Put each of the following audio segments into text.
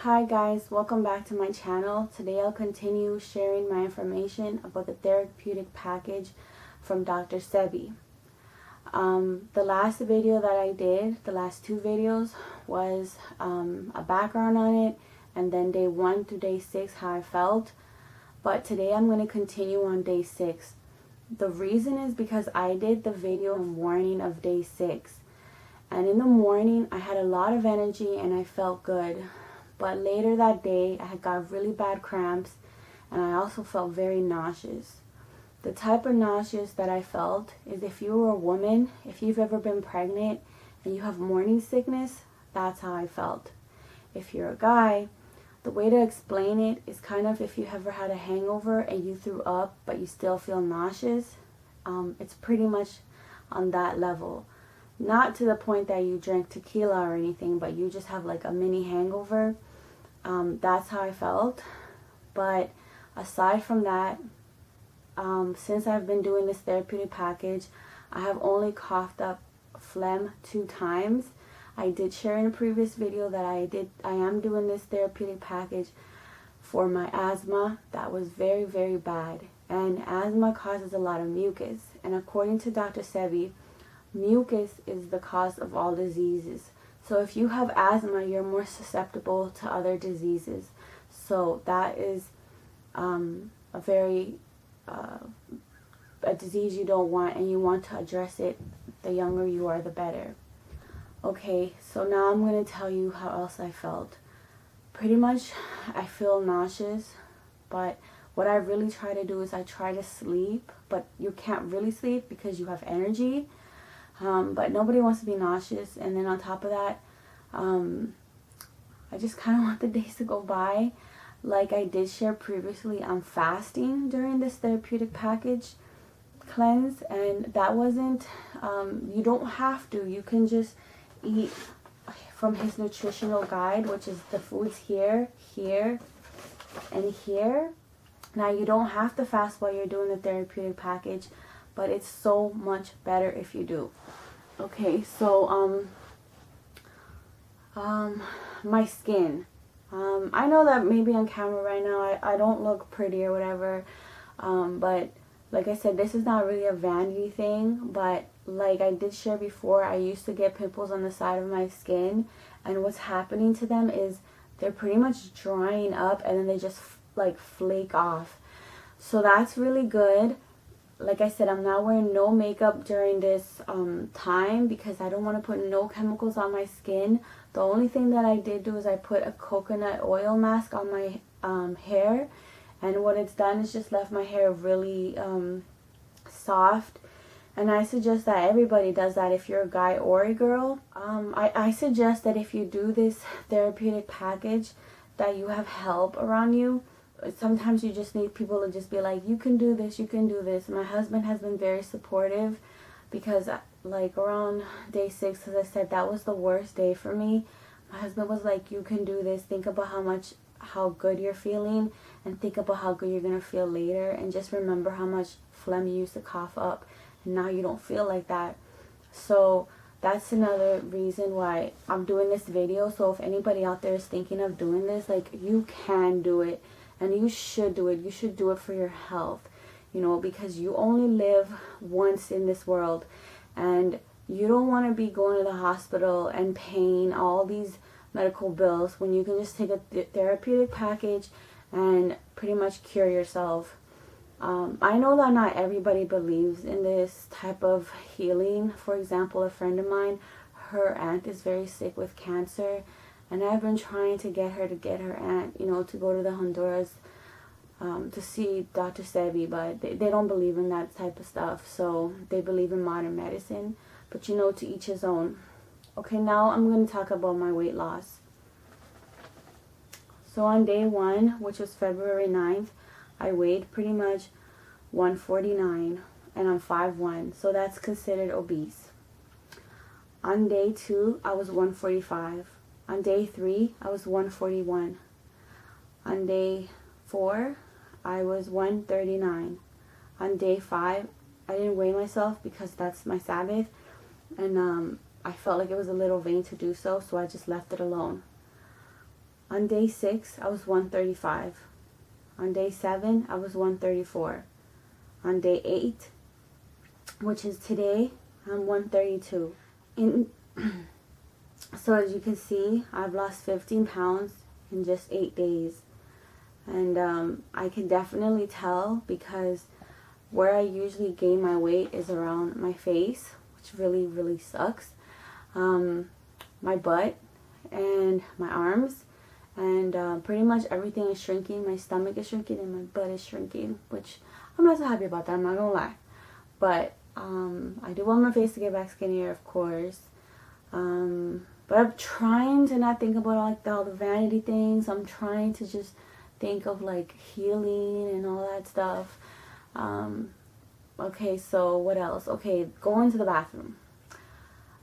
Hi guys, welcome back to my channel. Today I'll continue sharing my information about the therapeutic package from Dr. Sebi. The last video that I did, the last two videos, was a background on it, and then day 1 through day 6, how I felt. But today I'm going to continue on day 6. The reason is because I did the video morning of day 6. And in the morning I had a lot of energy and I felt good. But later that day, I had got really bad cramps, and I also felt very nauseous. The type of nauseous that I felt is if you were a woman, if you've ever been pregnant, and you have morning sickness, that's how I felt. If you're a guy, the way to explain it is kind of if you ever had a hangover and you threw up, but you still feel nauseous. It's pretty much on that level. Not to the point that you drank tequila or anything, but you just have like a mini hangover. That's how I felt. But aside from that, since I've been doing this therapeutic package, I have only coughed up phlegm 2 times. I did share in a previous video that I am doing this therapeutic package for my asthma. That was very, very bad. And asthma causes a lot of mucus. And according to Dr. Sebi, mucus is the cause of all diseases. So if you have asthma, you're more susceptible to other diseases. So that is a disease you don't want, and you want to address it. The younger you are, the better. Okay, so now I'm going to tell you how else I felt. Pretty much I feel nauseous, but what I really try to do is I try to sleep, but you can't really sleep because you have energy. But nobody wants to be nauseous. And then on top of that, I just kind of want the days to go by. Like I did share previously, I'm fasting during this therapeutic package cleanse, and that wasn't, you don't have to. You can just eat from his nutritional guide, which is the foods here, here, and here. Now you don't have to fast while you're doing the therapeutic package, but it's so much better if you do. Okay, so my skin. I know that maybe on camera right now I don't look pretty or whatever, but like I said, this is not really a vanity thing, but like I did share before, I used to get pimples on the side of my skin, and what's happening to them is they're pretty much drying up and then they just like flake off. So that's really good. Like I said, I'm not wearing no makeup during this time because I don't want to put no chemicals on my skin. The only thing that I did do is I put a coconut oil mask on my hair, and what it's done is just left my hair really soft. And I suggest that everybody does that if you're a guy or a girl. I suggest that if you do this therapeutic package, that you have help around you. Sometimes you just need people to just be like, you can do this, you can do this. My husband has been very supportive because like around day 6, as I said, that was the worst day for me. My husband was like, you can do this. Think about how good you're feeling, and think about how good you're going to feel later, and just remember how much phlegm you used to cough up, and now you don't feel like that. So that's another reason why I'm doing this video. So if anybody out there is thinking of doing this, like, you can do it. And you should do it. You should do it for your health, you know, because you only live once in this world, and you don't want to be going to the hospital and paying all these medical bills when you can just take a therapeutic package and pretty much cure yourself. I know that not everybody believes in this type of healing. For example, a friend of mine, her aunt is very sick with cancer. And I've been trying to get her aunt, you know, to go to the Honduras to see Dr. Sebi, but they don't believe in that type of stuff. So they believe in modern medicine. But, you know, to each his own. Okay, now I'm going to talk about my weight loss. So on day 1, which was February 9th, I weighed pretty much 149, and I'm 5'1", so that's considered obese. On day 2, I was 145. On day 3, I was 141. On day 4, I was 139. On day 5, I didn't weigh myself because that's my Sabbath, and I felt like it was a little vain to do so, so I just left it alone. On day 6, I was 135. On day 7, I was 134. On day 8, which is today, I'm 132. So as you can see, I've lost 15 pounds in just 8 days. And I can definitely tell because where I usually gain my weight is around my face, which really, really sucks. My butt and my arms. And pretty much everything is shrinking. My stomach is shrinking and my butt is shrinking, which I'm not so happy about that, I'm not gonna lie. But I do want my face to get back skinnier, of course. But I'm trying to not think about all the vanity things. I'm trying to just think of like healing and all that stuff. Okay, so what else? Okay, going to the bathroom.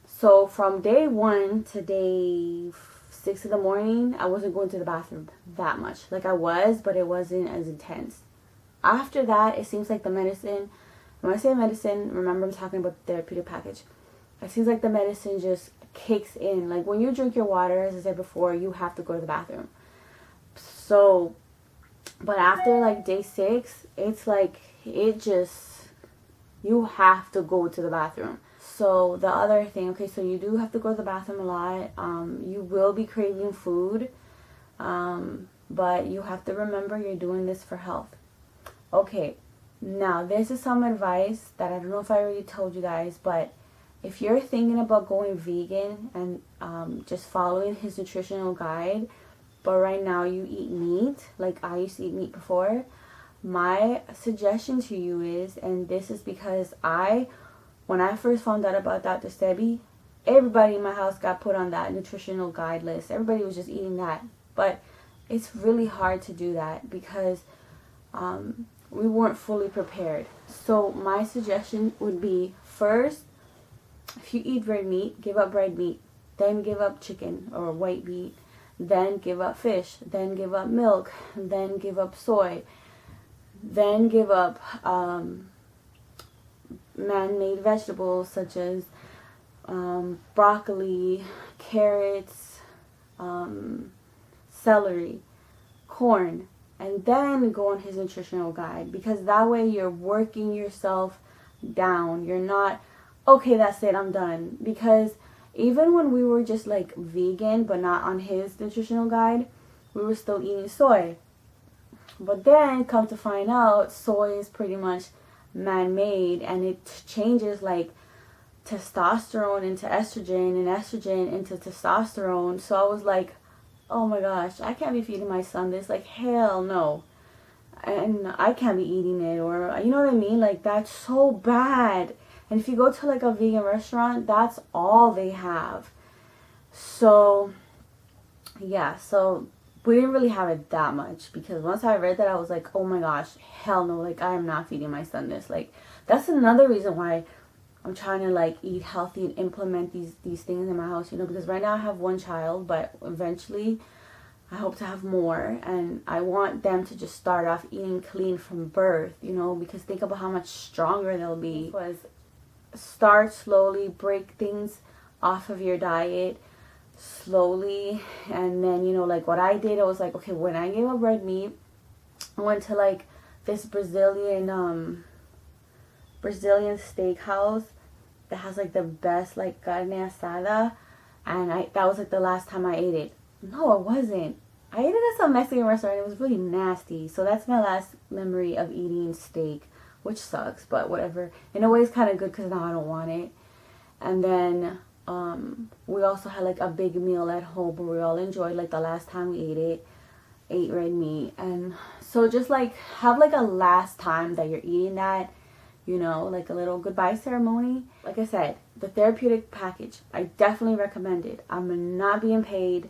So from day 1 to day 6 in the morning, I wasn't going to the bathroom that much. Like I was, but it wasn't as intense. After that, it seems like the medicine, when I say medicine, remember I'm talking about the therapeutic package. It seems like the medicine just kicks in. Like when you drink your water, as I said before, you have to go to the bathroom. So, but after like day 6, it's like, you have to go to the bathroom. So the other thing, okay, so you do have to go to the bathroom a lot. You will be craving food, but you have to remember you're doing this for health. Okay, now this is some advice that I don't know if I already told you guys, but if you're thinking about going vegan and just following his nutritional guide, but right now you eat meat, like I used to eat meat before, my suggestion to you is, and this is because when I first found out about Dr. Sebi, everybody in my house got put on that nutritional guide list. Everybody was just eating that. But it's really hard to do that because we weren't fully prepared. So my suggestion would be, first, if you eat red meat, give up red meat. Then give up chicken or white meat. Then give up fish. Then give up milk. Then give up soy. Then give up man-made vegetables such as broccoli, carrots, celery, corn, and then go on his nutritional guide, because that way you're working yourself down. You're not, okay, that's it, I'm done. Because even when we were just like vegan but not on his nutritional guide, we were still eating soy. But then come to find out, soy is pretty much man-made, and it changes like testosterone into estrogen and estrogen into testosterone. So I was like, oh my gosh, I can't be feeding my son this, like hell no. And I can't be eating it, or you know what I mean, like that's so bad. And if you go to like a vegan restaurant, that's all they have. So yeah, so we didn't really have it that much, because once I read that, I was like, oh my gosh, hell no, like I am not feeding my son this. Like that's another reason why I'm trying to like eat healthy and implement these things in my house, you know, because right now I have one child, but eventually I hope to have more, and I want them to just start off eating clean from birth, you know, because think about how much stronger they'll be. Was start slowly, break things off of your diet slowly, and then, you know, like what I did, I was like, okay, when I gave up red meat, I went to like this Brazilian steakhouse that has like the best like carne asada, and that was like the last time I ate it. No, it wasn't. I ate it at some Mexican restaurant. It was really nasty. So that's my last memory of eating steak, which sucks, but whatever. In a way, it's kind of good because now I don't want it. And then we also had like a big meal at home where we all enjoyed, like the last time we ate red meat. And so just like have like a last time that you're eating that, you know, like a little goodbye ceremony. Like I said, the therapeutic package, I definitely recommend it. I'm not being paid.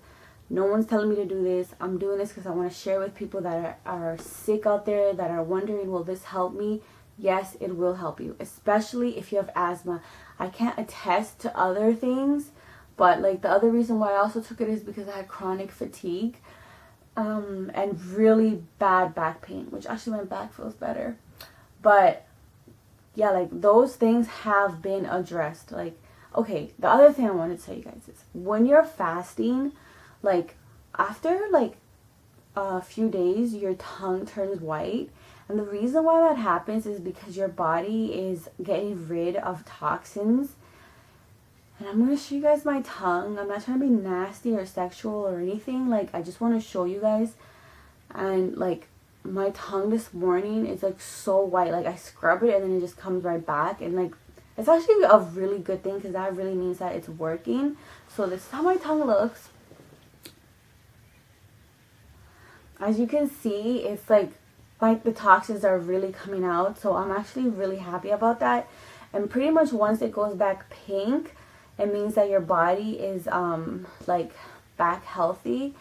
No one's telling me to do this. I'm doing this because I want to share with people that are sick out there, that are wondering, will this help me? Yes, it will help you, especially if you have asthma. I can't attest to other things, but like the other reason why I also took it is because I had chronic fatigue and really bad back pain, which actually my back feels better. But yeah, like those things have been addressed. Like, okay, the other thing I wanted to tell you guys is when you're fasting, like after like a few days, your tongue turns white. And the reason why that happens is because your body is getting rid of toxins. And I'm going to show you guys my tongue. I'm not trying to be nasty or sexual or anything. Like, I just want to show you guys. And like, my tongue this morning is like so white. Like, I scrub it and then it just comes right back. And like, it's actually a really good thing because that really means that it's working. So this is how my tongue looks. As you can see, it's like the toxins are really coming out. So I'm actually really happy about that. And pretty much once it goes back pink, it means that your body is like back healthy.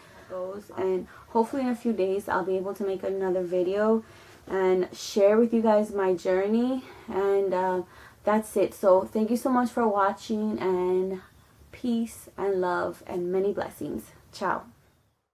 And hopefully in a few days I'll be able to make another video and share with you guys my journey. And that's it. So thank you so much for watching, and peace and love and many blessings. Ciao.